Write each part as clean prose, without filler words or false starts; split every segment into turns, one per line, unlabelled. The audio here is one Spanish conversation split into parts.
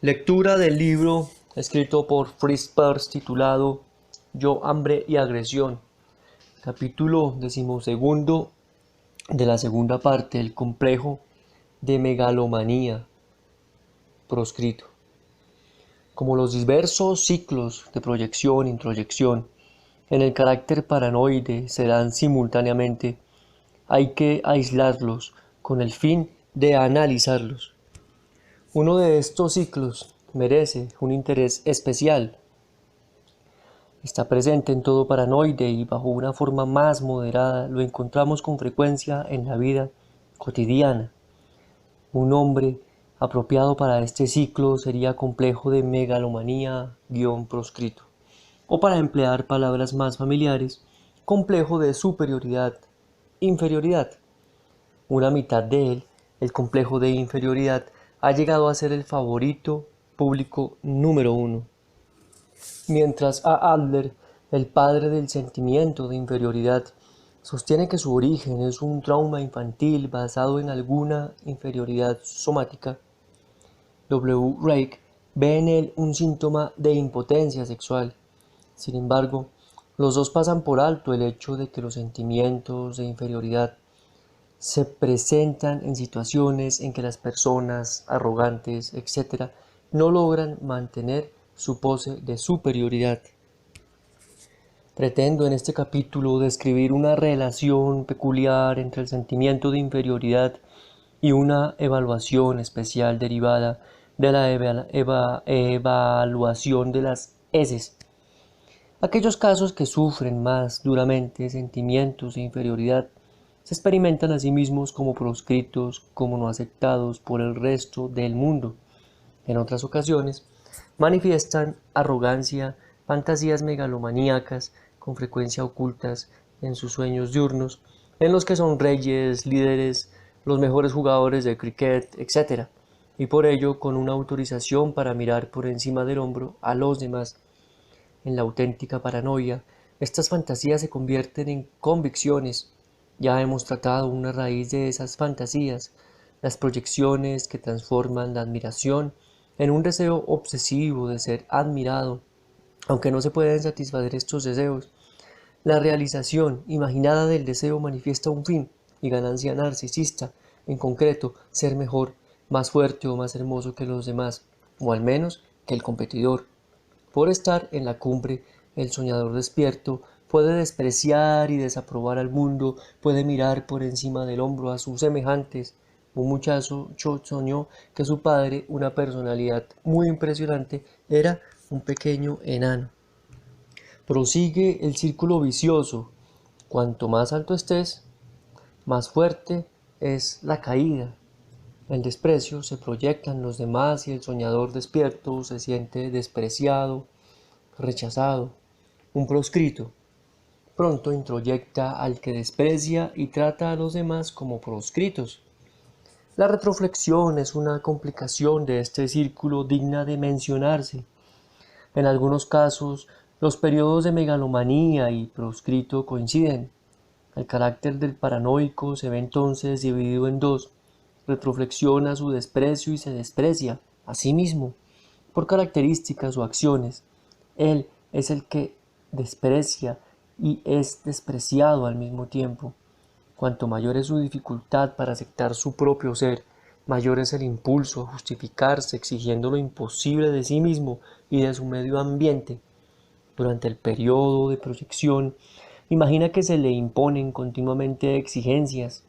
Lectura del libro escrito por Fritz Perls titulado Yo, hambre y agresión, capítulo 12 de la segunda parte, el complejo de megalomanía proscrito. Como los diversos ciclos de proyección e introyección en el carácter paranoide se dan simultáneamente, hay que aislarlos con el fin de analizarlos. Uno de estos ciclos merece un interés especial. Está presente en todo paranoide y bajo una forma más moderada lo encontramos con frecuencia en la vida cotidiana. Un nombre apropiado para este ciclo sería complejo de megalomanía-proscrito, o para emplear palabras más familiares, complejo de superioridad-inferioridad. Una mitad de él, el complejo de inferioridad, ha llegado a ser el favorito público número uno. Mientras a Adler, el padre del sentimiento de inferioridad, sostiene que su origen es un trauma infantil basado en alguna inferioridad somática, W. Reich ve en él un síntoma de impotencia sexual. Sin embargo, los dos pasan por alto el hecho de que los sentimientos de inferioridad se presentan en situaciones en que las personas arrogantes, etc., no logran mantener su pose de superioridad. Pretendo en este capítulo describir una relación peculiar entre el sentimiento de inferioridad y una evaluación especial derivada de la evaluación de las heces. Aquellos casos que sufren más duramente sentimientos de inferioridad se experimentan a sí mismos como proscritos, como no aceptados por el resto del mundo. En otras ocasiones, manifiestan arrogancia, fantasías megalomaníacas, con frecuencia ocultas en sus sueños diurnos, en los que son reyes, líderes, los mejores jugadores de cricket, etc., y por ello con una autorización para mirar por encima del hombro a los demás. En la auténtica paranoia, estas fantasías se convierten en convicciones. Ya hemos tratado una raíz de esas fantasías, las proyecciones que transforman la admiración en un deseo obsesivo de ser admirado. Aunque no se pueden satisfacer estos deseos, la realización imaginada del deseo manifiesta un fin y ganancia narcisista, en concreto, ser mejor, más fuerte o más hermoso que los demás, o al menos que el competidor. Por estar en la cumbre, el soñador despierto puede despreciar y desaprobar al mundo, puede mirar por encima del hombro a sus semejantes. Un muchacho soñó que su padre, una personalidad muy impresionante, era un pequeño enano. Prosigue el círculo vicioso. Cuanto más alto estés, más fuerte es la caída. El desprecio se proyecta en los demás y el soñador despierto se siente despreciado, rechazado. Un proscrito pronto introyecta al que desprecia y trata a los demás como proscritos. La retroflexión es una complicación de este círculo digna de mencionarse. En algunos casos, los periodos de megalomanía y proscrito coinciden. El carácter del paranoico se ve entonces dividido en dos. Retroflexiona su desprecio y se desprecia a sí mismo por características o acciones. Él es el que desprecia y es despreciado al mismo tiempo. Cuanto mayor es su dificultad para aceptar su propio ser, mayor es el impulso a justificarse exigiendo lo imposible de sí mismo y de su medio ambiente. Durante el periodo de proyección, imagina que se le imponen continuamente exigencias.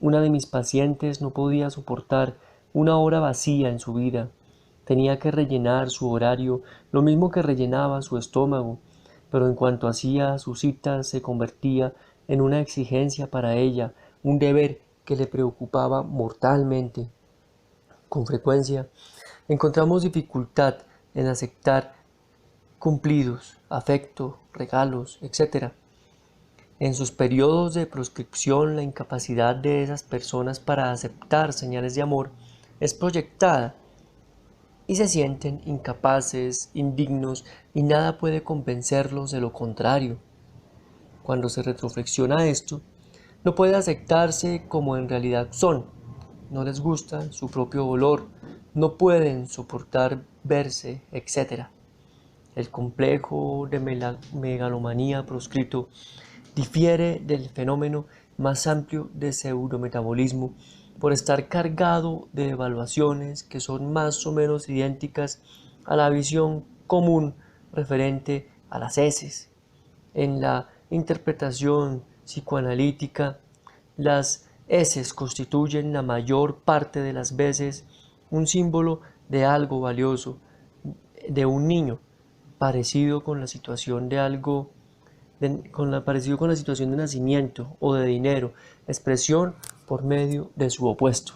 Una de mis pacientes no podía soportar una hora vacía en su vida. Tenía que rellenar su horario, lo mismo que rellenaba su estómago, pero en cuanto hacía sus citas se convertía en una exigencia para ella, un deber que le preocupaba mortalmente. Con frecuencia encontramos dificultad en aceptar cumplidos, afecto, regalos, etc. En sus periodos de proscripción, la incapacidad de esas personas para aceptar señales de amor es proyectada y se sienten incapaces, indignos y nada puede convencerlos de lo contrario. Cuando se retroflexiona esto, no puede aceptarse como en realidad son. no les gusta su propio olor, no pueden soportar verse, etc. El complejo de megalomanía proscrito difiere del fenómeno más amplio de pseudometabolismo por estar cargado de evaluaciones que son más o menos idénticas a la visión común referente a las heces. En la interpretación psicoanalítica, las heces constituyen la mayor parte de las veces un símbolo de algo valioso, de un niño, parecido con la situación de algo parecido con la situación de nacimiento o de dinero, expresión por medio de su opuesto.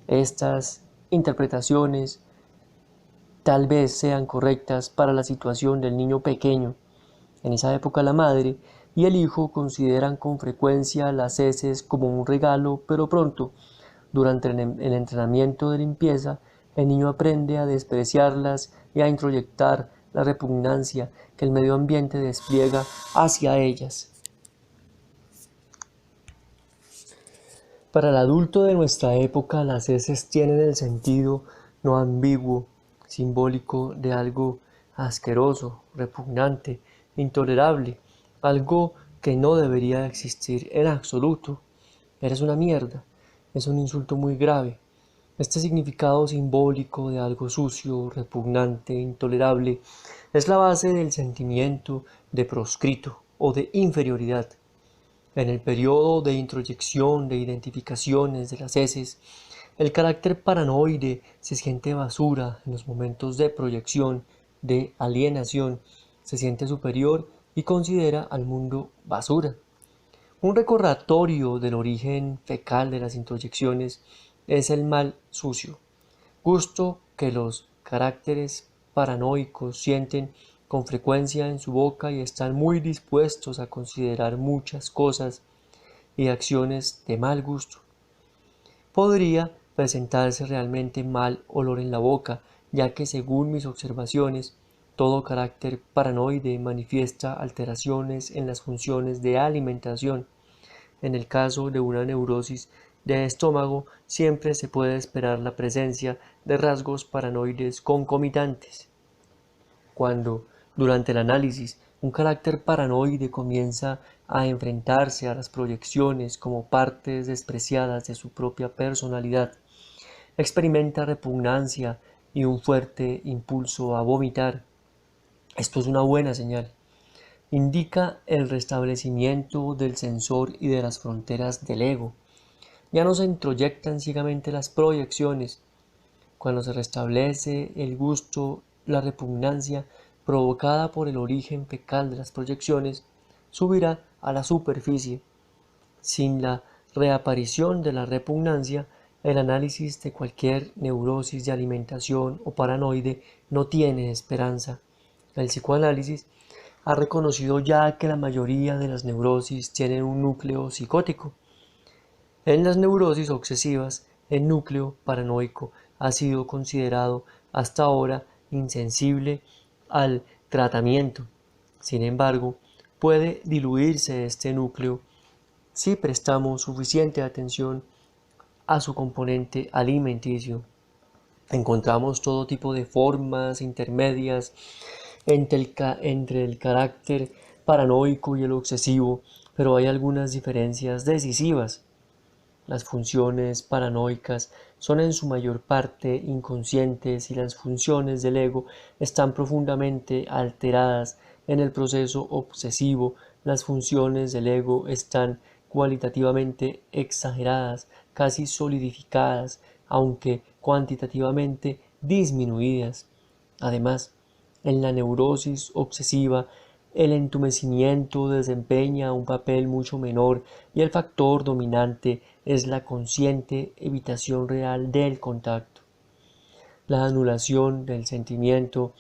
Estas interpretaciones tal vez sean correctas para la situación del niño pequeño. En esa época la madre y el hijo consideran con frecuencia las heces como un regalo, pero pronto, durante el entrenamiento de limpieza, el niño aprende a despreciarlas y a introyectar la repugnancia que el medio ambiente despliega hacia ellas. Para el adulto de nuestra época, las heces tienen el sentido no ambiguo, simbólico de algo asqueroso, repugnante, intolerable, algo que no debería existir en absoluto. Eres una mierda, es un insulto muy grave. Este significado simbólico de algo sucio, repugnante, intolerable, es la base del sentimiento de proscrito o de inferioridad. En el periodo de introyección de identificaciones de las heces, el carácter paranoide se siente basura. En los momentos de proyección, de alienación, se siente superior y considera al mundo basura. Un recordatorio del origen fecal de las introyecciones es el mal sucio, gusto que los caracteres paranoicos sienten con frecuencia en su boca y están muy dispuestos a considerar muchas cosas y acciones de mal gusto. Podría presentarse realmente mal olor en la boca, ya que según mis observaciones, todo carácter paranoide manifiesta alteraciones en las funciones de alimentación. En el caso de una neurosis de estómago, siempre se puede esperar la presencia de rasgos paranoides concomitantes. Cuando, durante el análisis, un carácter paranoide comienza a enfrentarse a las proyecciones como partes despreciadas de su propia personalidad, experimenta repugnancia y un fuerte impulso a vomitar. Esto es una buena señal. Indica el restablecimiento del sensor y de las fronteras del ego. Ya no se introyectan ciegamente las proyecciones. Cuando se restablece el gusto, la repugnancia provocada por el origen fecal de las proyecciones subirá a la superficie. Sin la reaparición de la repugnancia, el análisis de cualquier neurosis de alimentación o paranoide no tiene esperanza. El psicoanálisis ha reconocido ya que la mayoría de las neurosis tienen un núcleo psicótico. En las neurosis obsesivas, el núcleo paranoico ha sido considerado hasta ahora insensible al tratamiento. Sin embargo, puede diluirse este núcleo si prestamos suficiente atención a su componente alimenticio. Encontramos todo tipo de formas intermedias entre el carácter paranoico y el obsesivo, pero hay algunas diferencias decisivas. Las funciones paranoicas son en su mayor parte inconscientes y las funciones del ego están profundamente alteradas. En el proceso obsesivo, las funciones del ego están cualitativamente exageradas, casi solidificadas, aunque cuantitativamente disminuidas. Además, en la neurosis obsesiva, el entumecimiento desempeña un papel mucho menor y el factor dominante es la consciente evitación real del contacto. La anulación del sentimiento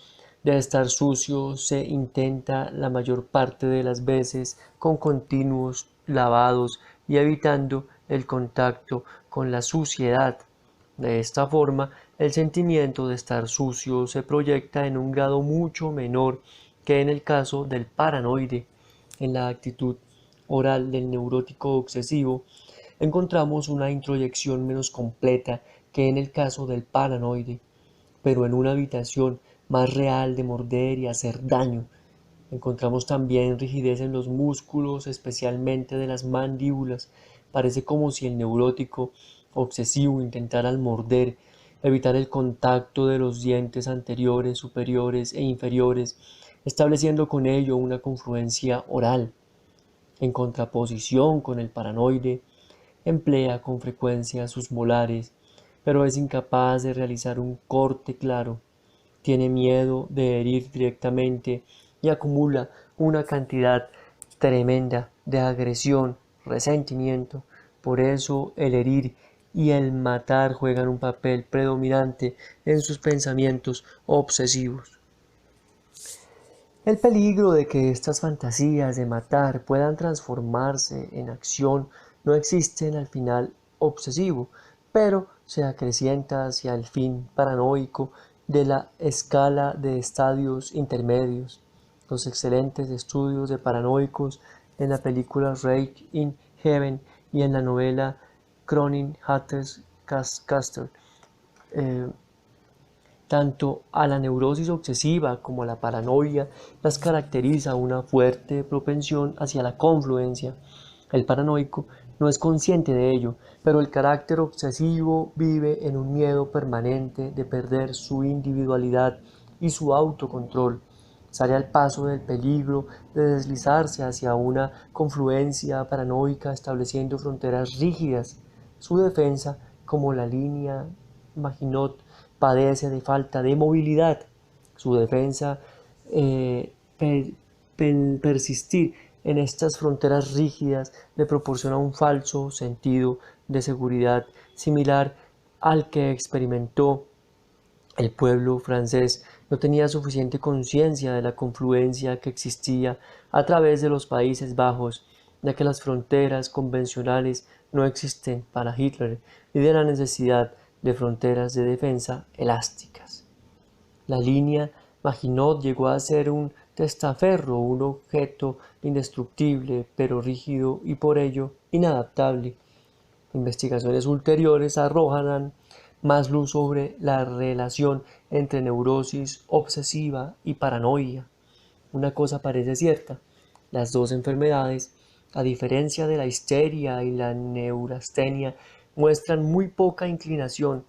de estar sucio se intenta la mayor parte de las veces con continuos lavados y evitando el contacto con la suciedad. De esta forma, el sentimiento de estar sucio se proyecta en un grado mucho menor que en el caso del paranoide. En la actitud oral del neurótico obsesivo, encontramos una introyección menos completa que en el caso del paranoide, pero en una habitación más real de morder y hacer daño. Encontramos también rigidez en los músculos, especialmente de las mandíbulas. Parece como si el neurótico obsesivo intentara al morder evitar el contacto de los dientes anteriores, superiores e inferiores, estableciendo con ello una confluencia oral. En contraposición con el paranoide, emplea con frecuencia sus molares, pero es incapaz de realizar un corte claro. Tiene miedo de herir directamente y acumula una cantidad tremenda de agresión, resentimiento. Por eso el herir y el matar juegan un papel predominante en sus pensamientos obsesivos. El peligro de que estas fantasías de matar puedan transformarse en acción no existe en el final obsesivo, pero se acrecienta hacia el fin paranoico de la escala de estadios intermedios. Los excelentes estudios de paranoicos en la película Rage in Heaven y en la novela Cronin Hatters Castle tanto a la neurosis obsesiva como a la paranoia las caracteriza una fuerte propensión hacia la confluencia. El paranoico no es consciente de ello, pero el carácter obsesivo vive en un miedo permanente de perder su individualidad y su autocontrol. Sale al paso del peligro de deslizarse hacia una confluencia paranoica estableciendo fronteras rígidas. Su defensa, como la línea Maginot, padece de falta de movilidad. Su defensa, persistir en estas fronteras rígidas, le proporciona un falso sentido de seguridad similar al que experimentó el pueblo francés. No tenía suficiente conciencia de la confluencia que existía a través de los Países Bajos, ya que las fronteras convencionales no existen para Hitler, y de la necesidad de fronteras de defensa elásticas. La línea Maginot llegó a ser un testaferro, un objeto indestructible, pero rígido y por ello inadaptable. Investigaciones ulteriores arrojarán más luz sobre la relación entre neurosis obsesiva y paranoia. Una cosa parece cierta: las dos enfermedades, a diferencia de la histeria y la neurastenia, muestran muy poca inclinación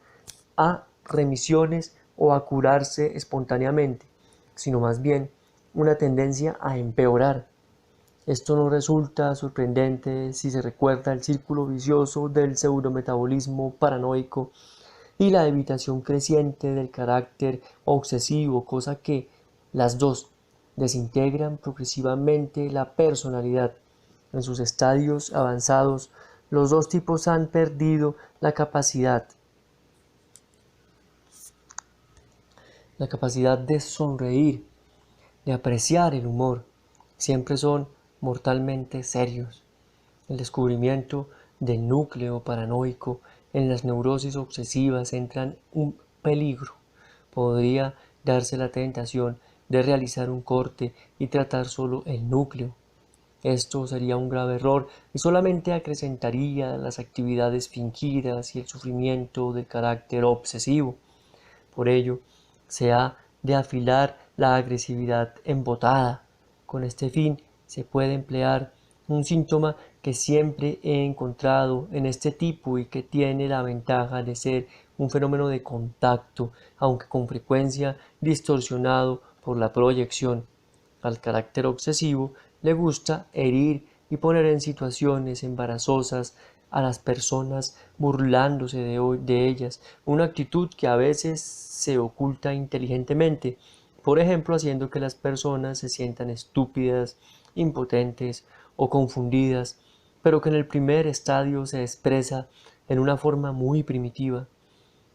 a remisiones o a curarse espontáneamente, sino más bien una tendencia a empeorar. Esto no resulta sorprendente si se recuerda el círculo vicioso del pseudometabolismo paranoico y la evitación creciente del carácter obsesivo, cosa que las dos desintegran progresivamente la personalidad. En sus estadios avanzados, los dos tipos han perdido la capacidad de sonreír, de apreciar el humor. Siempre son mortalmente serios. El descubrimiento del núcleo paranoico en las neurosis obsesivas entra en un peligro. Podría darse la tentación de realizar un corte y tratar solo el núcleo. Esto sería un grave error y solamente acrecentaría las actividades fingidas y el sufrimiento del carácter obsesivo. Por ello, se ha de afilar la agresividad embotada. Con este fin se puede emplear un síntoma que siempre he encontrado en este tipo y que tiene la ventaja de ser un fenómeno de contacto, aunque con frecuencia distorsionado por la proyección. Al carácter obsesivo le gusta herir y poner en situaciones embarazosas a las personas burlándose de ellas, una actitud que a veces se oculta inteligentemente, por ejemplo haciendo que las personas se sientan estúpidas, impotentes o confundidas, pero que en el primer estadio se expresa en una forma muy primitiva.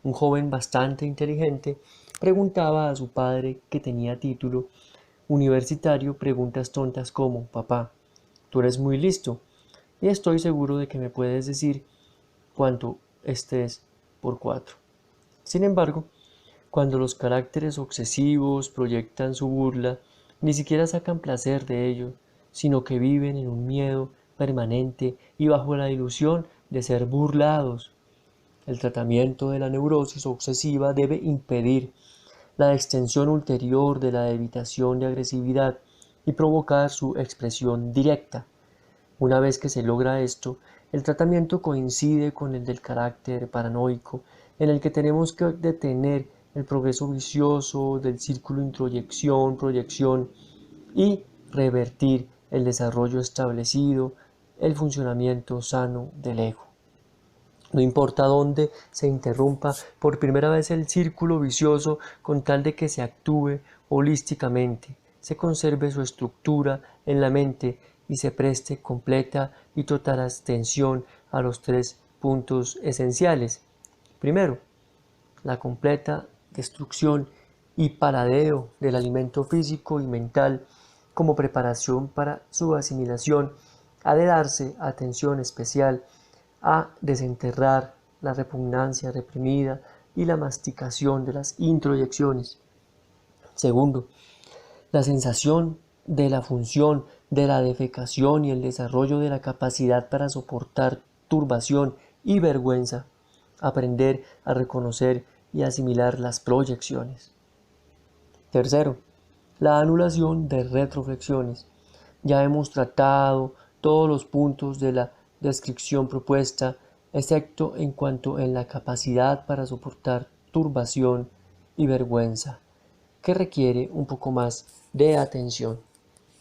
Un joven bastante inteligente preguntaba a su padre, que tenía título universitario, preguntas tontas como: papá, tú eres muy listo y estoy seguro de que me puedes decir cuánto es 3 por 4. Sin embargo, cuando los caracteres obsesivos proyectan su burla, ni siquiera sacan placer de ello, sino que viven en un miedo permanente y bajo la ilusión de ser burlados. El tratamiento de la neurosis obsesiva debe impedir la extensión ulterior de la evitación de agresividad y provocar su expresión directa. Una vez que se logra esto, el tratamiento coincide con el del carácter paranoico, en el que tenemos que detener el progreso vicioso del círculo introyección-proyección y revertir el desarrollo establecido, el funcionamiento sano del ego. No importa dónde se interrumpa por primera vez el círculo vicioso, con tal de que se actúe holísticamente, se conserve su estructura en la mente y se preste completa y total atención a los tres puntos esenciales. Primero, la completa destrucción y paradeo del alimento físico y mental como preparación para su asimilación. Ha de darse atención especial a desenterrar la repugnancia reprimida y la masticación de las introyecciones. Segundo, la sensación de la función de la defecación y el desarrollo de la capacidad para soportar turbación y vergüenza. Aprender a reconocer y asimilar las proyecciones. Tercero, la anulación de retroflexiones. Ya hemos tratado todos los puntos de la descripción propuesta, excepto en cuanto en la capacidad para soportar turbación y vergüenza, que requiere un poco más de atención.